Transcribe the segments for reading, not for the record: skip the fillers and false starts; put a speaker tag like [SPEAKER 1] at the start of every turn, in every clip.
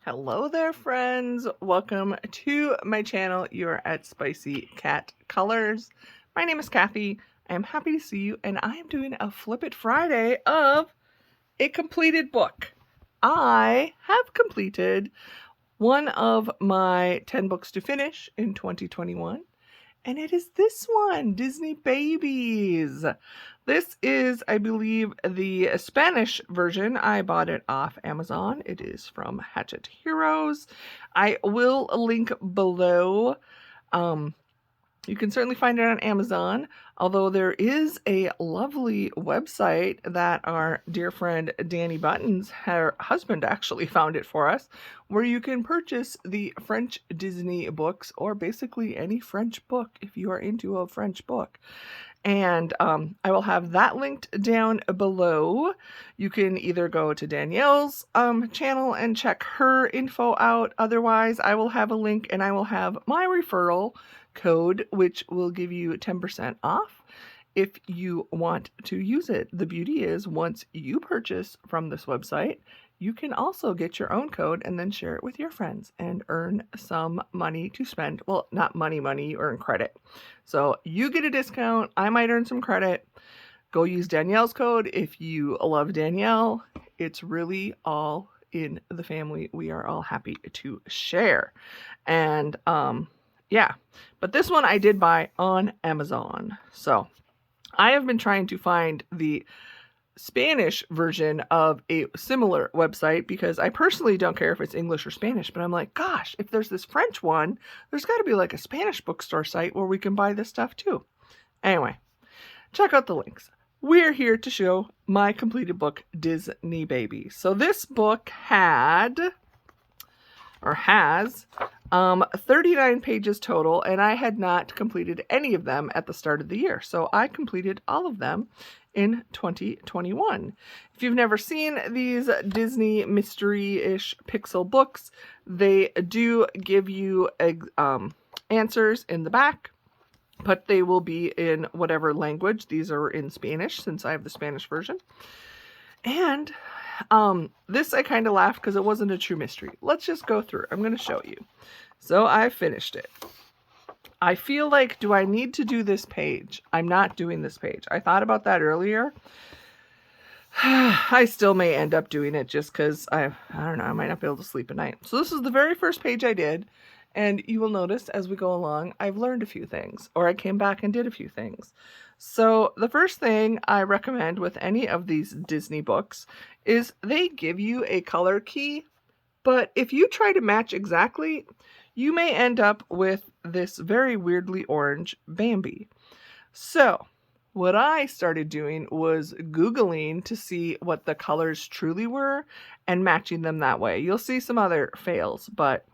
[SPEAKER 1] Hello there, friends. Welcome to my channel. You are at SpiceyCatColors. My name is Kathy. I am happy to see you, and I am doing a Flip It Friday of a completed book. I have completed one of my 10 books to finish in 2021. And it is this one, Disney Babies. This is, I believe, the Spanish version. I bought it off Amazon. It is from Hachette Heroes. I will link below. You can certainly find it on Amazon, although there is a lovely website that our dear friend Danny Buttons, her husband, actually found it for us, where you can purchase the French Disney books, or basically any French book if you are into a French book. And I will have that linked down below. You can either go to Danielle's channel and check her info out. Otherwise, I will have a link, and I will have my referral code, which will give you 10% off if you want to use it. The beauty is, once you purchase from this website, you can also get your own code and then share it with your friends and earn some money to spend. Well, not money, you earn credit. So you get a discount. I might earn some credit. Go use Danielle's code if you love Danielle. It's really all in the family. We are all happy to share. And yeah, but this one I did buy on Amazon. So I have been trying to find the Spanish version of a similar website because I personally don't care if it's English or Spanish, but I'm like, gosh, if there's this French one, there's got to be like a Spanish bookstore site where we can buy this stuff too. Anyway, check out the links. We're here to show my completed book, Disney Baby. So this book has 39 pages total, and I had not completed any of them at the start of the year. So I completed all of them in 2021. If you've never seen these Disney mystery-ish pixel books, they do give you answers in the back, but they will be in whatever language. These are in Spanish, since I have the Spanish version. And this I kind of laughed because it wasn't a true mystery. Let's just go through. I'm going to show you. So I finished it. I feel like, do I need to do this page? I'm not doing this page. I thought about that earlier. I still may end up doing it just because I don't know, I might not be able to sleep at night. So this is the very first page I did. And you will notice as we go along, I've learned a few things, or I came back and did a few things. So the first thing I recommend with any of these Disney books is they give you a color key, but if you try to match exactly, you may end up with this very weirdly orange Bambi. So what I started doing was Googling to see what the colors truly were and matching them that way. You'll see some other fails, but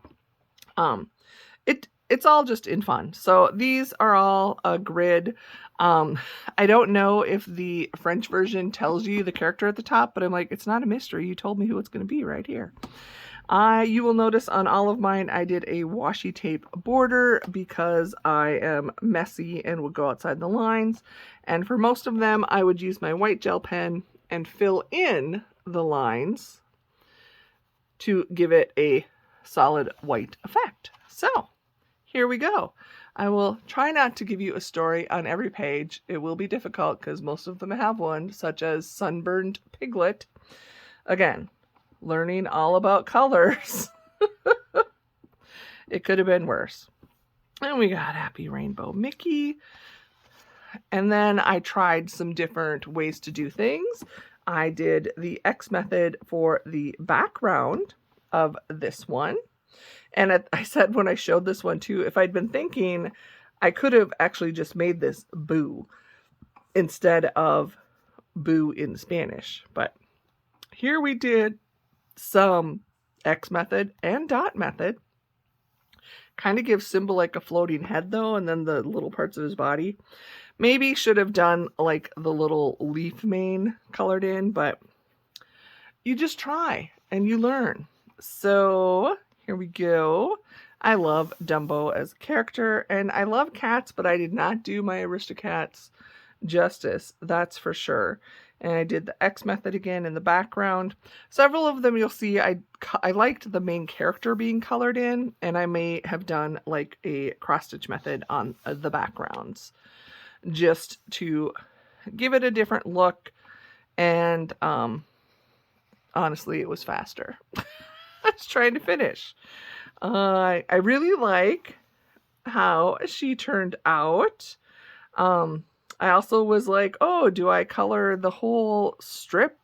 [SPEAKER 1] it's all just in fun. So these are all a grid. I don't know if the French version tells you the character at the top, but I'm like, it's not a mystery. You told me who it's going to be right here. You will notice on all of mine, I did a washi tape border because I am messy and would go outside the lines. And for most of them, I would use my white gel pen and fill in the lines to give it a solid white effect. So here we go. I will try not to give you a story on every page. It will be difficult because most of them have one, such as Sunburned Piglet. Again, learning all about colors. It could have been worse. And we got Happy Rainbow Mickey. And then I tried some different ways to do things. I did the X method for the background of this one. And I said when I showed this one too, if I'd been thinking, I could have actually just made this Boo instead of Boo in Spanish. But here we did some X method and dot method. Kind of gives Simba like a floating head though, and then the little parts of his body. Maybe should have done like the little leaf mane colored in, but you just try and you learn. So here we go. I love Dumbo as a character, and I love cats, but I did not do my Aristocats justice, that's for sure. And I did the X method again in the background. Several of them you'll see I liked the main character being colored in, and I may have done like a cross stitch method on the backgrounds just to give it a different look. And honestly, it was faster. I was trying to finish. I really like how she turned out. I also was like, oh, do I color the whole strip,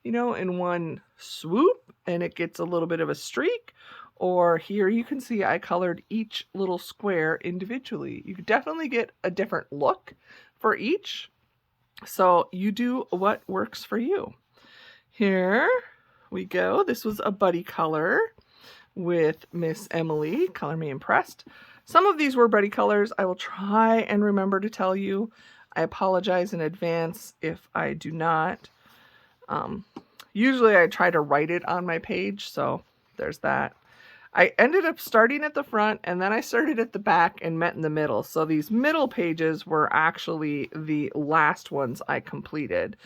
[SPEAKER 1] in one swoop and it gets a little bit of a streak? Or here you can see I colored each little square individually. You could definitely get a different look for each. So you do what works for you. Here we go. This was a buddy color with Miss Emily, Color Me Impressed. Some of these were buddy colors. I will try and remember to tell you. I apologize in advance if I do not. Usually I try to write it on my page, so there's that. I ended up starting at the front, and then I started at the back and met in the middle. So these middle pages were actually the last ones I completed.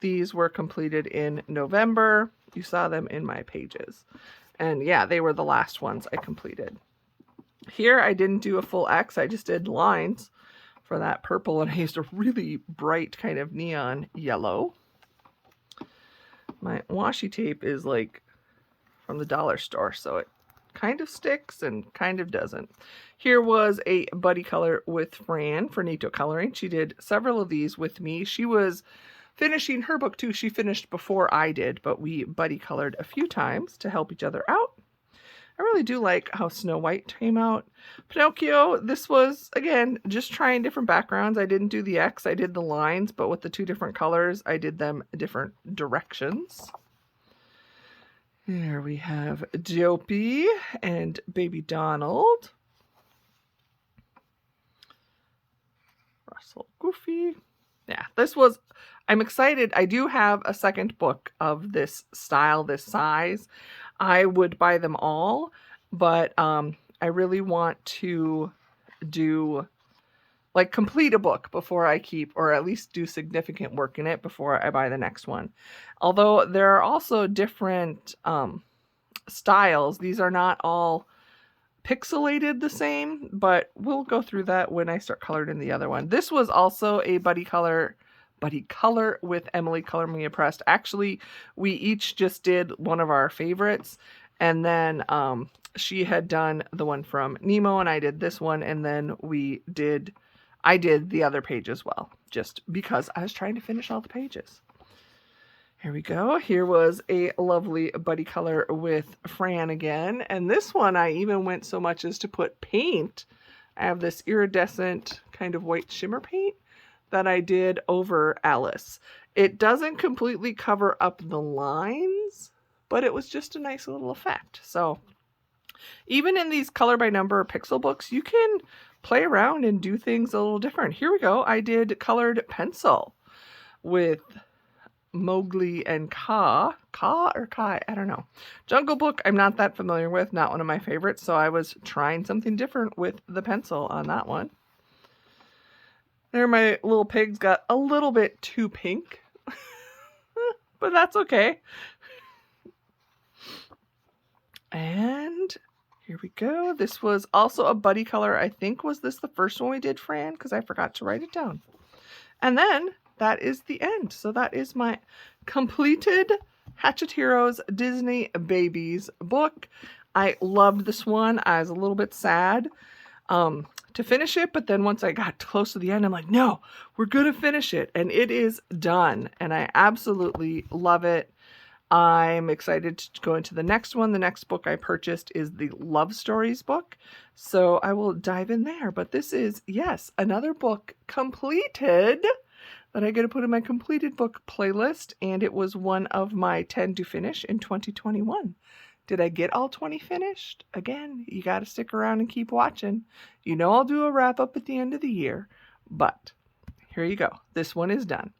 [SPEAKER 1] These were completed in November. You saw them in my pages. And yeah, they were the last ones I completed. Here I didn't do a full X, I just did lines for that purple, and I used a really bright kind of neon yellow. My washi tape is like from the dollar store, so it kind of sticks and kind of doesn't. Here was a buddy color with Fran for Nito Coloring. She did several of these with me. She was finishing her book too. She finished before I did, but we buddy colored a few times to help each other out. I really do like how Snow White came out. Pinocchio, this was, again, just trying different backgrounds. I didn't do the X, I did the lines, but with the two different colors, I did them different directions. Here we have Dopey and Baby Donald. Russell Goofy. Yeah, this was, I'm excited. I do have a second book of this style, this size. I would buy them all, but I really want to do, like, complete a book before I keep, or at least do significant work in it before I buy the next one. Although there are also different styles. These are not all pixelated the same, but we'll go through that when I start colored in the other one. This was also a buddy color with Emily, Color Me Impressed. Actually, we each just did one of our favorites, and then she had done the one from Nemo, and I did this one, and then I did the other page as well, just because I was trying to finish all the pages. Here we go. Here was a lovely buddy color with Fran again, and this one I even went so much as to put paint. I have this iridescent kind of white shimmer paint that I did over Alice. It doesn't completely cover up the lines, but it was just a nice little effect. So even in these color by number pixel books, you can play around and do things a little different. Here we go. I did colored pencil with Mowgli and Ka or Kai, I don't know. Jungle Book, I'm not that familiar with, not one of my favorites, so I was trying something different with the pencil on that one. There, my little pigs got a little bit too pink, but that's okay. And here we go. This was also a buddy color. I think, was this the first one we did, Fran? Because I forgot to write it down. And then that is the end. So that is my completed Hachette Heroes Disney Babies book. I loved this one. I was a little bit sad to finish it, but then once I got close to the end, I'm like, no, we're gonna finish it, and it is done, and I absolutely love it. I'm excited to go into the next one. The next book I purchased is the Love Stories book, so I will dive in there. But this is, yes, another book completed that I get to put in my completed book playlist, and it was one of my 10 to finish in 2021. Did I get all 20 finished? Again, you got to stick around and keep watching. You know I'll do a wrap-up at the end of the year, but here you go. This one is done.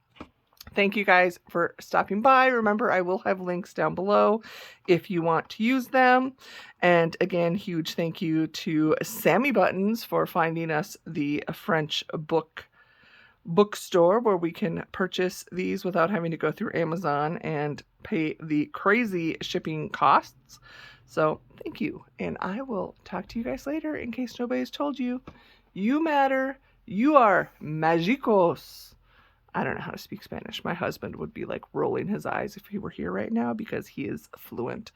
[SPEAKER 1] Thank you guys for stopping by. Remember, I will have links down below if you want to use them. And again, huge thank you to Sammy Buttons for finding us the French book bookstore where we can purchase these without having to go through Amazon and pay the crazy shipping costs. So thank you, and I will talk to you guys later. In case nobody's told you, you matter. You are magicos. I don't know how to speak Spanish. My husband would be like rolling his eyes if he were here right now because he is fluent.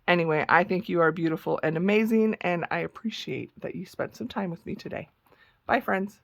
[SPEAKER 1] Anyway, I think you are beautiful and amazing, and I appreciate that you spent some time with me today. Bye, friends.